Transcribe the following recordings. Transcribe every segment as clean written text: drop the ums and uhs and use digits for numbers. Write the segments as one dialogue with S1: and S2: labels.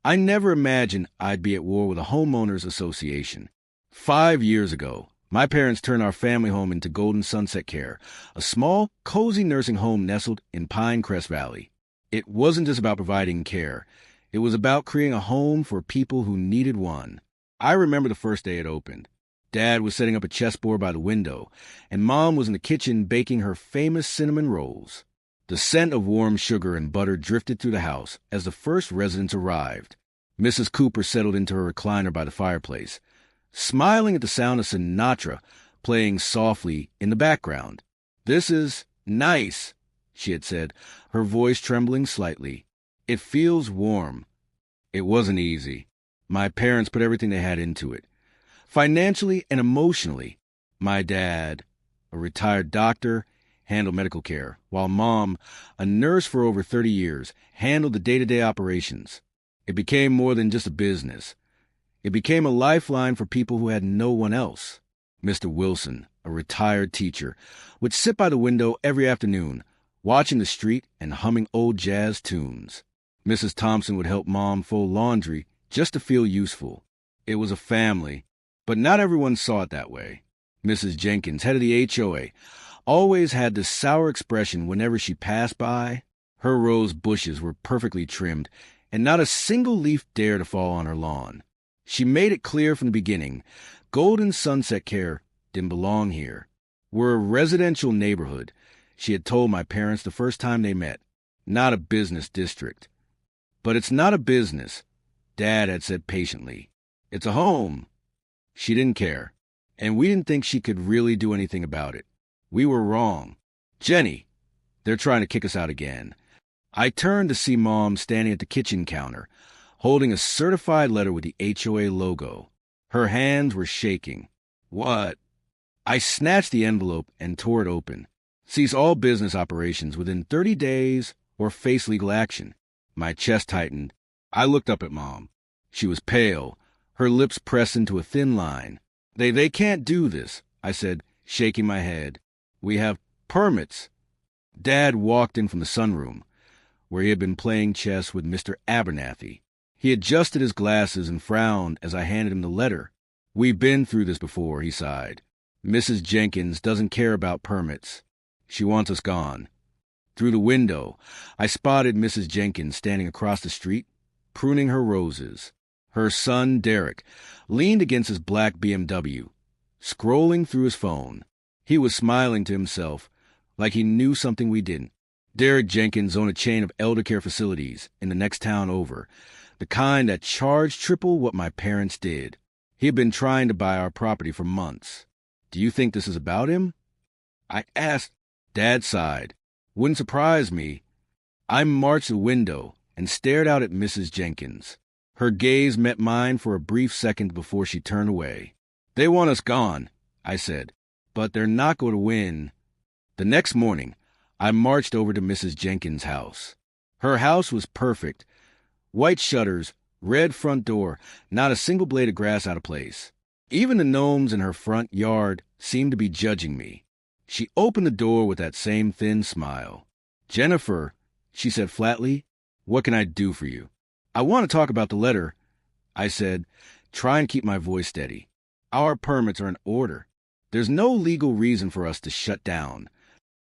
S1: I never imagined I'd be at war with a homeowners association. 5 years ago, my parents turned our family home into Golden Sunset Care, a small, cozy nursing home nestled in Pinecrest Valley. It wasn't just about providing care. It was about creating a home for people who needed one. I remember the first day it opened. Dad was setting up a chessboard by the window, and Mom was in the kitchen baking her famous cinnamon rolls. The scent of warm sugar and butter drifted through the house as the first residents arrived. Mrs. Cooper settled into her recliner by the fireplace, smiling at the sound of Sinatra playing softly in the background. "This is nice," she had said, her voice trembling slightly. "It feels warm." It wasn't easy. My parents put everything they had into it, financially and emotionally. My dad, a retired doctor, handled medical care, while Mom, a nurse for over 30 years, handled the day-to-day operations. It became more than just a business. It became a lifeline for people who had no one else. Mr. Wilson, a retired teacher, would sit by the window every afternoon, watching the street and humming old jazz tunes. Mrs. Thompson would help Mom fold laundry just to feel useful. It was a family, but not everyone saw it that way. Mrs. Jenkins, head of the HOA, always had this sour expression whenever she passed by. Her rose bushes were perfectly trimmed, and not a single leaf dared to fall on her lawn. She made it clear from the beginning, Golden Sunset Care didn't belong here. We're a residential neighborhood, she had told my parents the first time they met, not a business district. But it's not a business, Dad had said patiently. It's a home. She didn't care, and we didn't think she could really do anything about it. We were wrong. "Jenny, they're trying to kick us out again." I turned to see Mom standing at the kitchen counter, holding a certified letter with the HOA logo. Her hands were shaking. "What?" I snatched the envelope and tore it open. "Cease all business operations within 30 days or face legal action." My chest tightened. I looked up at Mom. She was pale, her lips pressed into a thin line. They can't do this," I said, shaking my head. "We have permits." Dad walked in from the sunroom, where he had been playing chess with Mr. Abernathy. He adjusted his glasses and frowned as I handed him the letter. "We've been through this before," he sighed. "Mrs. Jenkins doesn't care about permits. She wants us gone." Through the window, I spotted Mrs. Jenkins standing across the street, pruning her roses. Her son, Derek, leaned against his black BMW, scrolling through his phone. He was smiling to himself, like he knew something we didn't. Derek Jenkins owned a chain of elder care facilities in the next town over, the kind that charged triple what my parents did. He had been trying to buy our property for months. "Do you think this is about him?" I asked. Dad sighed. "Wouldn't surprise me." I marched to the window and stared out at Mrs. Jenkins. Her gaze met mine for a brief second before she turned away. "They want us gone," I said, "but they're not going to win." The next morning, I marched over to Mrs. Jenkins' house. Her house was perfect. White shutters, red front door, not a single blade of grass out of place. Even the gnomes in her front yard seemed to be judging me. She opened the door with that same thin smile. "Jennifer," she said flatly, "what can I do for you?" "I want to talk about the letter," I said, trying to keep my voice steady. "Our permits are in order. There's no legal reason for us to shut down."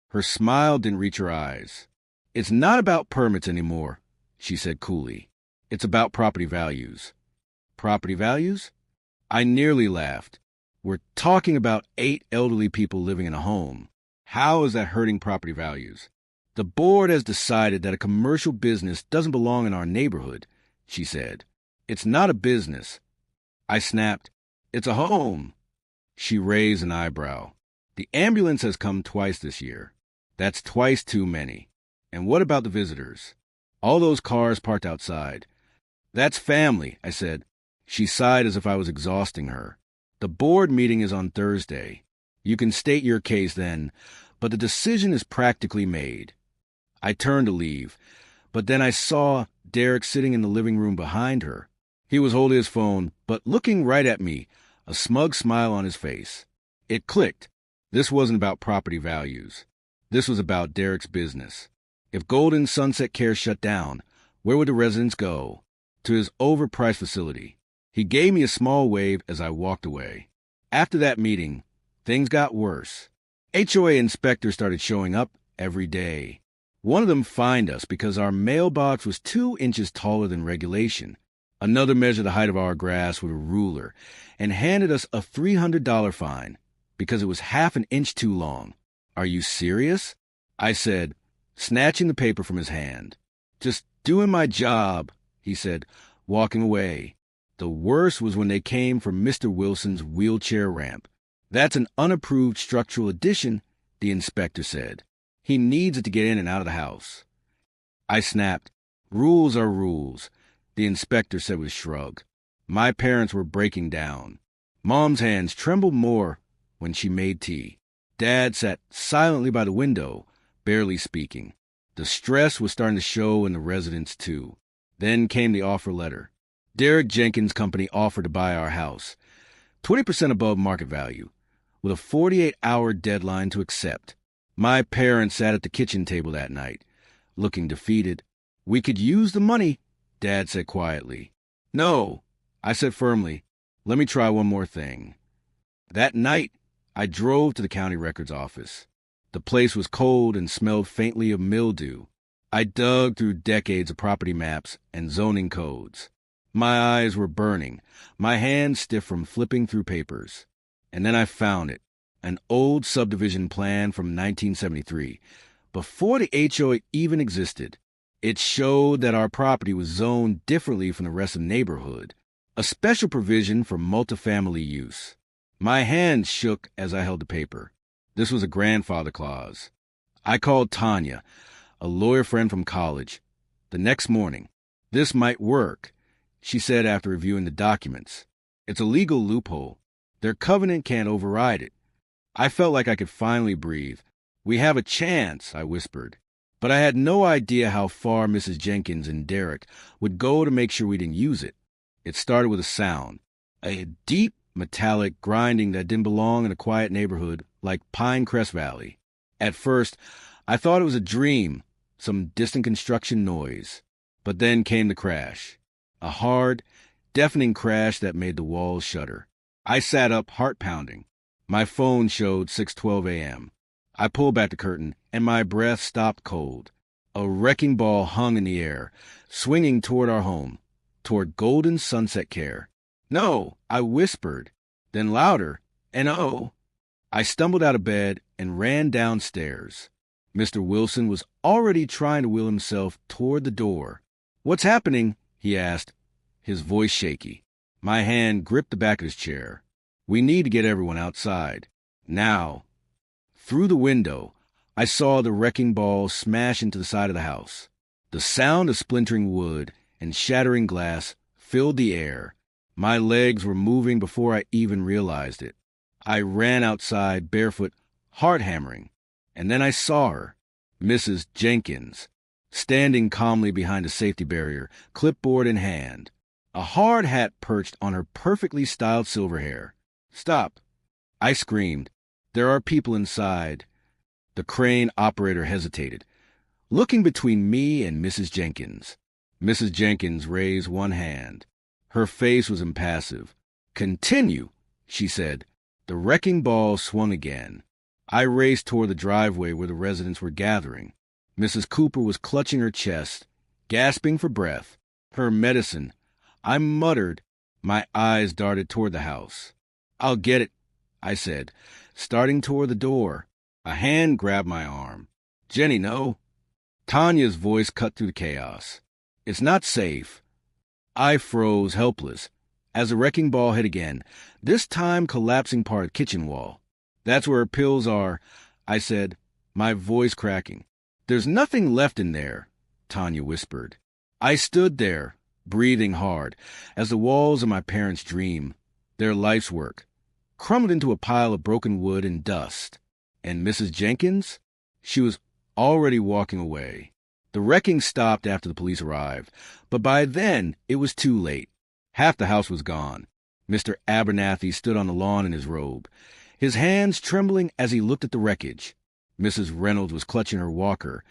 S1: Her smile didn't reach her eyes. "It's not about permits anymore," she said coolly. "It's about property values." "Property values?" I nearly laughed. "We're talking about 8 elderly people living in a home. How is that hurting property values?" "The board has decided that a commercial business doesn't belong in our neighborhood," she said. "It's not a business." I snapped. "It's a home." She raised an eyebrow. "The ambulance has come twice this year. That's twice too many. And what about the visitors? All those cars parked outside." "That's family," I said. She sighed as if I was exhausting her. "The board meeting is on Thursday. You can state your case then, but the decision is practically made." I turned to leave, but then I saw Derek sitting in the living room behind her. He was holding his phone, but looking right at me, a smug smile on his face. It clicked. This wasn't about property values. This was about Derek's business. If Golden Sunset Care shut down, where would the residents go? to his overpriced facility. He gave me a small wave as I walked away. After that meeting, things got worse. HOA inspectors started showing up every day. One of them fined us because our mailbox was 2 inches taller than regulation. Another measured the height of our grass with a ruler and handed us a $300 fine because it was half an inch too long. Are you serious? I said, snatching the paper from his hand. Just doing my job, he said, walking away. The worst was when they came for Mr. Wilson's wheelchair ramp. That's an unapproved structural addition, the inspector said. He needs it to get in and out of the house. I snapped. Rules are rules, the inspector said with a shrug. My parents were breaking down. Mom's hands trembled more when she made tea. Dad sat silently by the window, barely speaking. The stress was starting to show in the residence, too. Then came the offer letter. Derek Jenkins' company offered to buy our house, 20% above market value, with a 48-hour deadline to accept. My parents sat at the kitchen table that night, looking defeated. We could use the money, Dad said quietly. No, I said firmly. Let me try one more thing. That night, I drove to the county records office. The place was cold and smelled faintly of mildew. I dug through decades of property maps and zoning codes. My eyes were burning, my hands stiff from flipping through papers. And then I found it, an old subdivision plan from 1973, before the HOA even existed. It showed that our property was zoned differently from the rest of the neighborhood, a special provision for multifamily use. My hands shook as I held the paper. This was a grandfather clause. I called Tanya, a lawyer friend from college, the next morning. This might work, she said after reviewing the documents. It's a legal loophole. Their covenant can't override it. I felt like I could finally breathe. We have a chance, I whispered. But I had no idea how far Mrs. Jenkins and Derek would go to make sure we didn't use it. It started with a sound, a deep, metallic grinding that didn't belong in a quiet neighborhood like Pinecrest Valley. At first, I thought it was a dream, some distant construction noise. But then came the crash, a hard, deafening crash that made the walls shudder. I sat up, heart pounding. My phone showed 6:12 a.m. I pulled back the curtain, and my breath stopped cold. A wrecking ball hung in the air, swinging toward our home, toward Golden Sunset Care. No, I whispered, then louder, and oh. I stumbled out of bed and ran downstairs. Mr. Wilson was already trying to wheel himself toward the door. What's happening? He asked, his voice shaky. My hand gripped the back of his chair. We need to get everyone outside. Now. Through the window, I saw the wrecking ball smash into the side of the house. The sound of splintering wood and shattering glass filled the air. My legs were moving before I even realized it. I ran outside barefoot, heart hammering, and then I saw her, Mrs. Jenkins, standing calmly behind a safety barrier, clipboard in hand, a hard hat perched on her perfectly styled silver hair. Stop, I screamed. There are people inside. The crane operator hesitated, looking between me and Mrs. Jenkins. Mrs. Jenkins raised one hand. Her face was impassive. Continue, she said. The wrecking ball swung again. I raced toward the driveway where the residents were gathering. Mrs. Cooper was clutching her chest, gasping for breath. Her medicine. I muttered. My eyes darted toward the house. I'll get it, I said, starting toward the door. A hand grabbed my arm. Jenny, no. Tanya's voice cut through the chaos. It's not safe. I froze, helpless, as the wrecking ball hit again, this time collapsing part of the kitchen wall. That's where her pills are, I said, my voice cracking. There's nothing left in there, Tanya whispered. I stood there, breathing hard, as the walls of my parents' dream, their life's work, crumbled into a pile of broken wood and dust. And Mrs. Jenkins? She was already walking away. The wrecking stopped after the police arrived, but by then it was too late. Half the house was gone. Mr. Abernathy stood on the lawn in his robe, his hands trembling as he looked at the wreckage. Mrs. Reynolds was clutching her walker,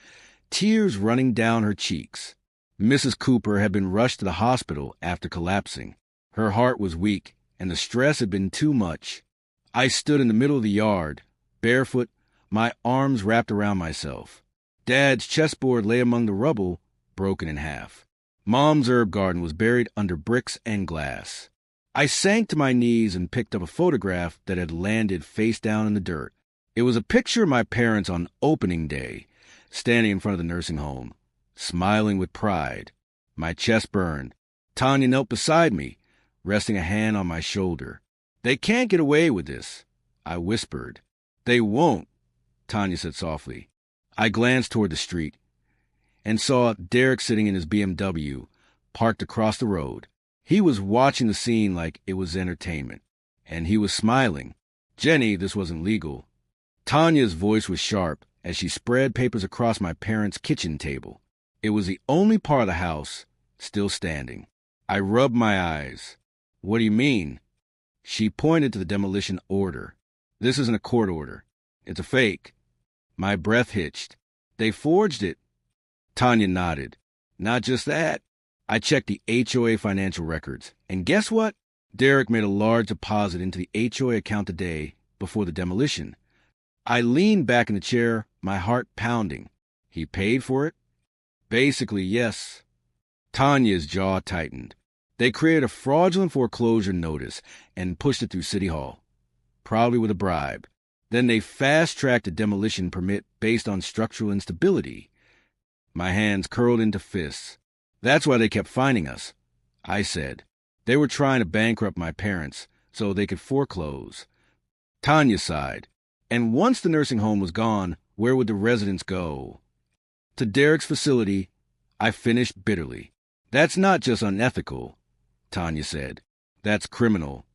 S1: tears running down her cheeks. Mrs. Cooper had been rushed to the hospital after collapsing. Her heart was weak, and the stress had been too much. I stood in the middle of the yard, barefoot, my arms wrapped around myself. Dad's chessboard lay among the rubble, broken in half. Mom's herb garden was buried under bricks and glass. I sank to my knees and picked up a photograph that had landed face down in the dirt. It was a picture of my parents on opening day, standing in front of the nursing home, smiling with pride. My chest burned. Tanya knelt beside me, resting a hand on my shoulder. "They can't get away with this," I whispered. "They won't," Tanya said softly. I glanced toward the street and saw Derek sitting in his BMW, parked across the road. He was watching the scene like it was entertainment, and he was smiling. "Jenny, this wasn't legal." Tanya's voice was sharp as she spread papers across my parents' kitchen table. It was the only part of the house still standing. I rubbed my eyes. "What do you mean?" She pointed to the demolition order. "This isn't a court order. It's a fake." My breath hitched. "They forged it." Tanya nodded. "Not just that. I checked the HOA financial records, and guess what? Derek made a large deposit into the HOA account the day before the demolition." I leaned back in the chair, my heart pounding. "He paid for it?" "Basically, yes." Tanya's jaw tightened. "They created a fraudulent foreclosure notice and pushed it through City Hall, probably with a bribe. Then they fast-tracked a demolition permit based on structural instability." My hands curled into fists. "That's why they kept finding us," I said. "They were trying to bankrupt my parents so they could foreclose." Tanya sighed. "And once the nursing home was gone, where would the residents go?" "To Derek's facility," I finished bitterly. "That's not just unethical," Tanya said. "That's criminal."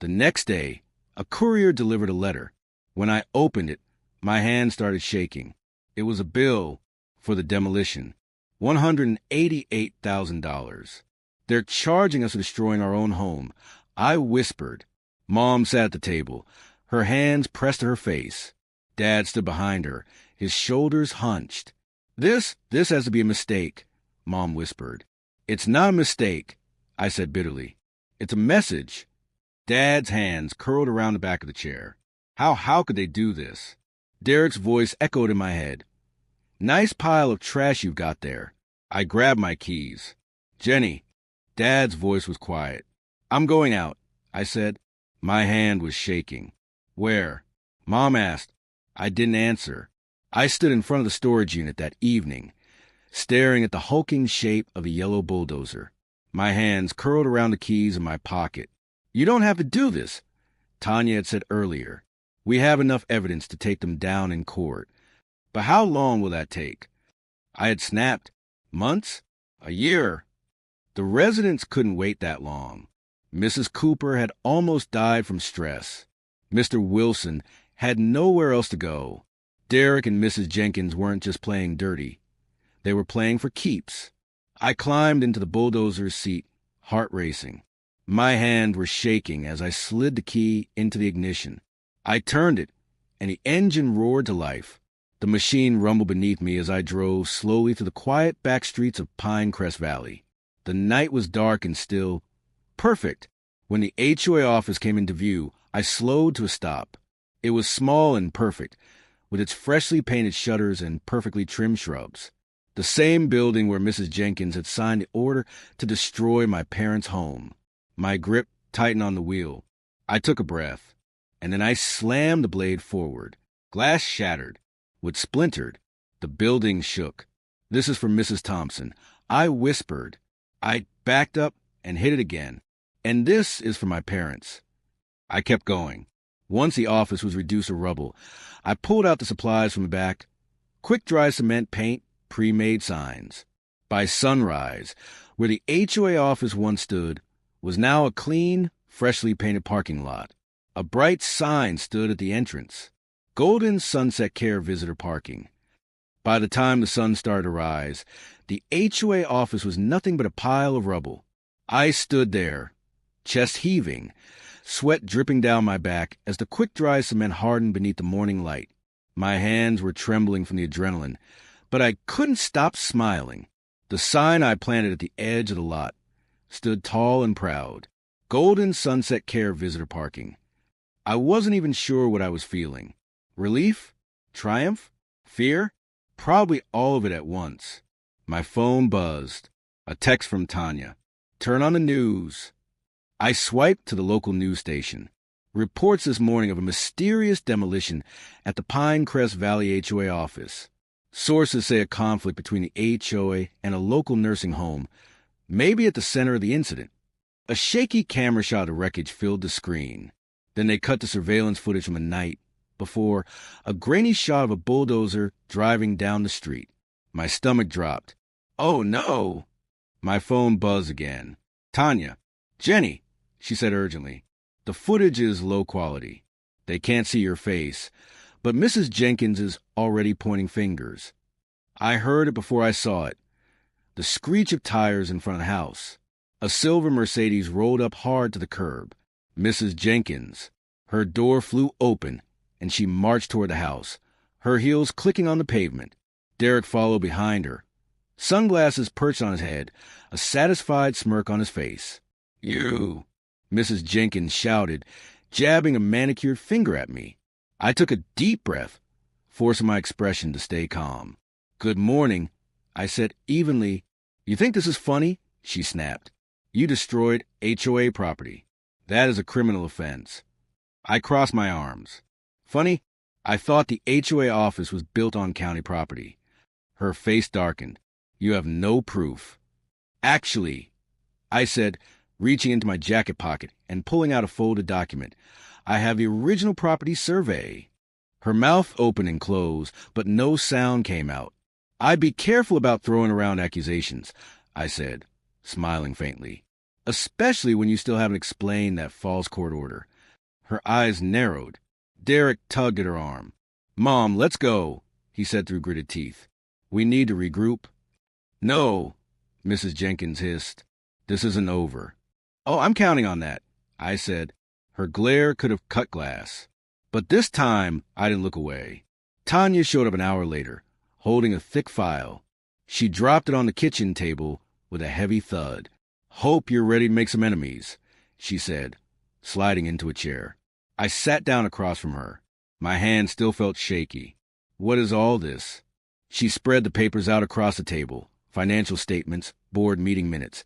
S1: The next day, a courier delivered a letter. When I opened it, my hand started shaking. It was a bill for the demolition. $188,000. "They're charging us for destroying our own home," I whispered. Mom sat at the table, her hands pressed to her face. Dad stood behind her, his shoulders hunched. This has to be a mistake," Mom whispered. "It's not a mistake," I said bitterly. "It's a message." Dad's hands curled around the back of the chair. How could they do this?" Derek's voice echoed in my head. "Nice pile of trash you've got there." I grabbed my keys. "Jenny." Dad's voice was quiet. "I'm going out," I said. My hand was shaking. "Where?" Mom asked. I didn't answer. I stood in front of the storage unit that evening, staring at the hulking shape of a yellow bulldozer. My hands curled around the keys in my pocket. "You don't have to do this," Tanya had said earlier. "We have enough evidence to take them down in court. But how long will that take?" I had snapped. "Months? A year?" The residents couldn't wait that long. Mrs. Cooper had almost died from stress. Mr. Wilson had nowhere else to go. Derek and Mrs. Jenkins weren't just playing dirty. They were playing for keeps. I climbed into the bulldozer's seat, heart racing. My hands were shaking as I slid the key into the ignition. I turned it, and the engine roared to life. The machine rumbled beneath me as I drove slowly through the quiet back streets of Pinecrest Valley. The night was dark and still. Perfect. When the HOA office came into view, I slowed to a stop. It was small and perfect, with its freshly painted shutters and perfectly trimmed shrubs. The same building where Mrs. Jenkins had signed the order to destroy my parents' home. My grip tightened on the wheel. I took a breath, and then I slammed the blade forward. Glass shattered. Wood splintered. The building shook. "This is for Mrs. Thompson," I whispered. I backed up and hit it again. "And this is for my parents." I kept going. Once the office was reduced to rubble, I pulled out the supplies from the back. Quick-dry cement paint, pre-made signs. By sunrise, where the HOA office once stood, was now a clean, freshly painted parking lot. A bright sign stood at the entrance. Golden Sunset Care Visitor Parking. By the time the sun started to rise, the HOA office was nothing but a pile of rubble. I stood there, chest heaving, sweat dripping down my back as the quick-dry cement hardened beneath the morning light. My hands were trembling from the adrenaline, but I couldn't stop smiling. The sign I planted at the edge of the lot stood tall and proud. Golden Sunset Care Visitor Parking. I wasn't even sure what I was feeling. Relief? Triumph? Fear? Probably all of it at once. My phone buzzed. A text from Tanya. Turn on the news. I swiped to the local news station. Reports this morning of a mysterious demolition at the Pinecrest Valley HOA office. Sources say a conflict between the HOA and a local nursing home may be at the center of the incident. A shaky camera shot of the wreckage filled the screen. Then they cut to surveillance footage from a night before, a grainy shot of a bulldozer driving down the street. My stomach dropped. Oh, no! My phone buzzed again. Tanya. Jenny, she said urgently. The footage is low quality. They can't see your face, but Mrs. Jenkins is already pointing fingers. I heard it before I saw it. The screech of tires in front of the house. A silver Mercedes rolled up hard to the curb. Mrs. Jenkins. Her door flew open, and she marched toward the house, her heels clicking on the pavement. Derek followed behind her, sunglasses perched on his head, a satisfied smirk on his face. You, Mrs. Jenkins shouted, jabbing a manicured finger at me. I took a deep breath, forcing my expression to stay calm. Good morning, I said evenly. You think this is funny? She snapped. You destroyed HOA property. That is a criminal offense. I crossed my arms. Funny? I thought the HOA office was built on county property. Her face darkened. You have no proof. Actually, I said, reaching into my jacket pocket and pulling out a folded document, I have the original property survey. Her mouth opened and closed, but no sound came out. I'd be careful about throwing around accusations, I said, smiling faintly, especially when you still haven't explained that false court order. Her eyes narrowed. Derek tugged at her arm. Mom, let's go, he said through gritted teeth. We need to regroup. No, Mrs. Jenkins hissed. This isn't over. Oh, I'm counting on that, I said. Her glare could have cut glass. But this time, I didn't look away. Tanya showed up an hour later, holding a thick file. She dropped it on the kitchen table with a heavy thud. Hope you're ready to make some enemies, she said, sliding into a chair. I sat down across from her. My hand still felt shaky. What is all this? She spread the papers out across the table, financial statements, board meeting minutes,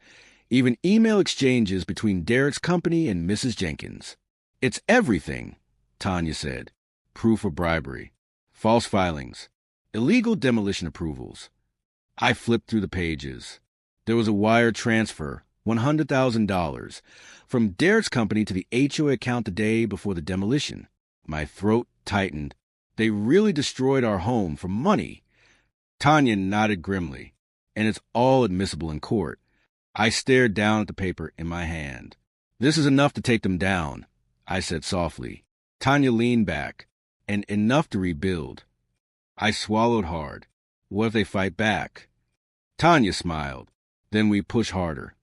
S1: even email exchanges between Derek's company and Mrs. Jenkins. It's everything, Tanya said. Proof of bribery, false filings, illegal demolition approvals. I flipped through the pages. There was a wire transfer, $100,000, from Derek's company to the HOA account the day before the demolition. My throat tightened. They really destroyed our home for money. Tanya nodded grimly. And it's all admissible in court. I stared down at the paper in my hand. This is enough to take them down, I said softly. Tanya leaned back. And enough to rebuild. I swallowed hard. What if they fight back? Tanya smiled. Then we push harder.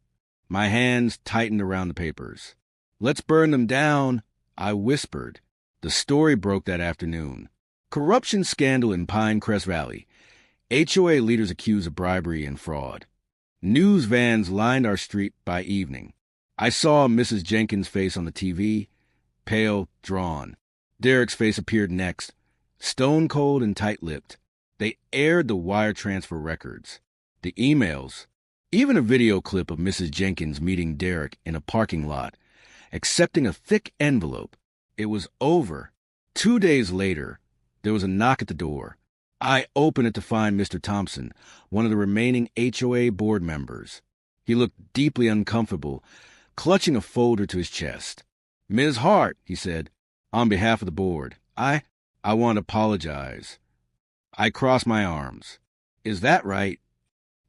S1: My hands tightened around the papers. Let's burn them down, I whispered. The story broke that afternoon. Corruption scandal in Pinecrest Valley. HOA leaders accused of bribery and fraud. News vans lined our street by evening. I saw Mrs. Jenkins' face on the TV, pale, drawn. Derek's face appeared next, stone-cold and tight-lipped. They aired the wire transfer records, the emails, even a video clip of Mrs. Jenkins meeting Derek in a parking lot, accepting a thick envelope. It was over. 2 days later, there was a knock at the door. I opened it to find Mr. Thompson, one of the remaining HOA board members. He looked deeply uncomfortable, clutching a folder to his chest. Ms. Hart, he said, on behalf of the board, I want to apologize. I crossed my arms. Is that right?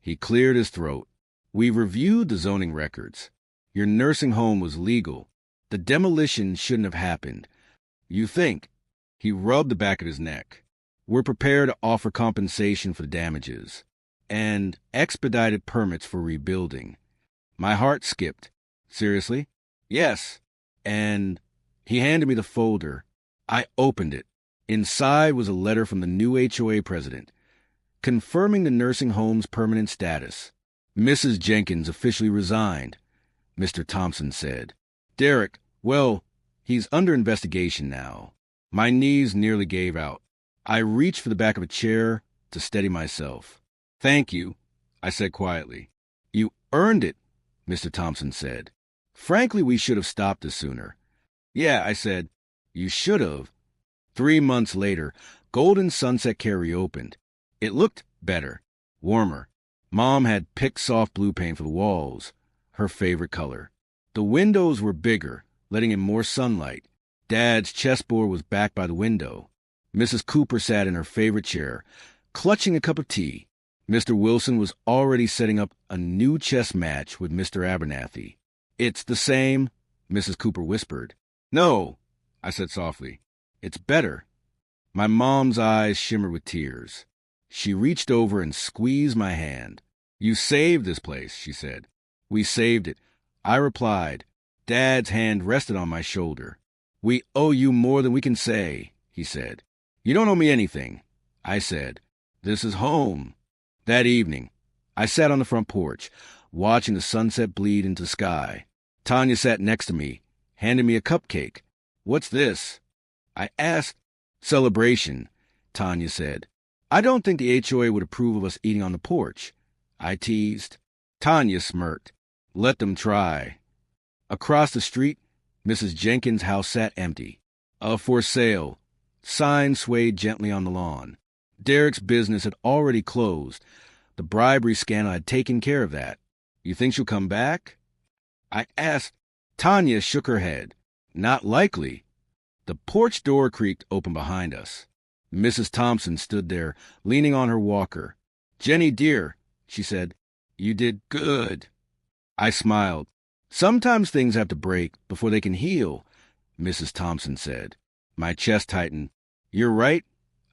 S1: He cleared his throat. We reviewed the zoning records. Your nursing home was legal. The demolition shouldn't have happened. You think? He rubbed the back of his neck. We're prepared to offer compensation for the damages and expedited permits for rebuilding. My heart skipped. Seriously? Yes. And he handed me the folder. I opened it. Inside was a letter from the new HOA president, confirming the nursing home's permanent status. Mrs. Jenkins officially resigned, Mr. Thompson said. Derek, well, he's under investigation now. My knees nearly gave out. I reached for the back of a chair to steady myself. Thank you, I said quietly. You earned it, Mr. Thompson said. Frankly, we should have stopped this sooner. Yeah, I said. You should have. 3 months later, Golden Sunset Care reopened. It looked better, warmer. Mom had picked soft blue paint for the walls, her favorite color. The windows were bigger, letting in more sunlight. Dad's chessboard was back by the window. Mrs. Cooper sat in her favorite chair, clutching a cup of tea. Mr. Wilson was already setting up a new chess match with Mr. Abernathy. It's the same, Mrs. Cooper whispered. No, I said softly. It's better. My mom's eyes shimmered with tears. She reached over and squeezed my hand. You saved this place, she said. We saved it. I replied. Dad's hand rested on my shoulder. We owe you more than we can say, he said. You don't owe me anything, I said. This is home. That evening, I sat on the front porch, watching the sunset bleed into the sky. Tanya sat next to me, handed me a cupcake. What's this? I asked. Celebration, Tanya said. I don't think the HOA would approve of us eating on the porch, I teased. Tanya smirked. Let them try. Across the street, Mrs. Jenkins' house sat empty. For sale. Sign swayed gently on the lawn. Derek's business had already closed. The bribery scandal had taken care of that. You think she'll come back? I asked. Tanya shook her head. Not likely. The porch door creaked open behind us. Mrs. Thompson stood there, leaning on her walker. Jenny, dear, she said, you did good. I smiled. Sometimes things have to break before they can heal, Mrs. Thompson said. My chest tightened. You're right,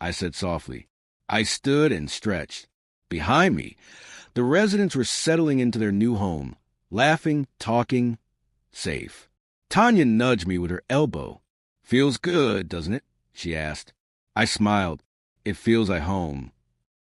S1: I said softly. I stood and stretched. Behind me, the residents were settling into their new home, laughing, talking, safe. Tanya nudged me with her elbow. Feels good, doesn't it? She asked. I smiled. It feels like home.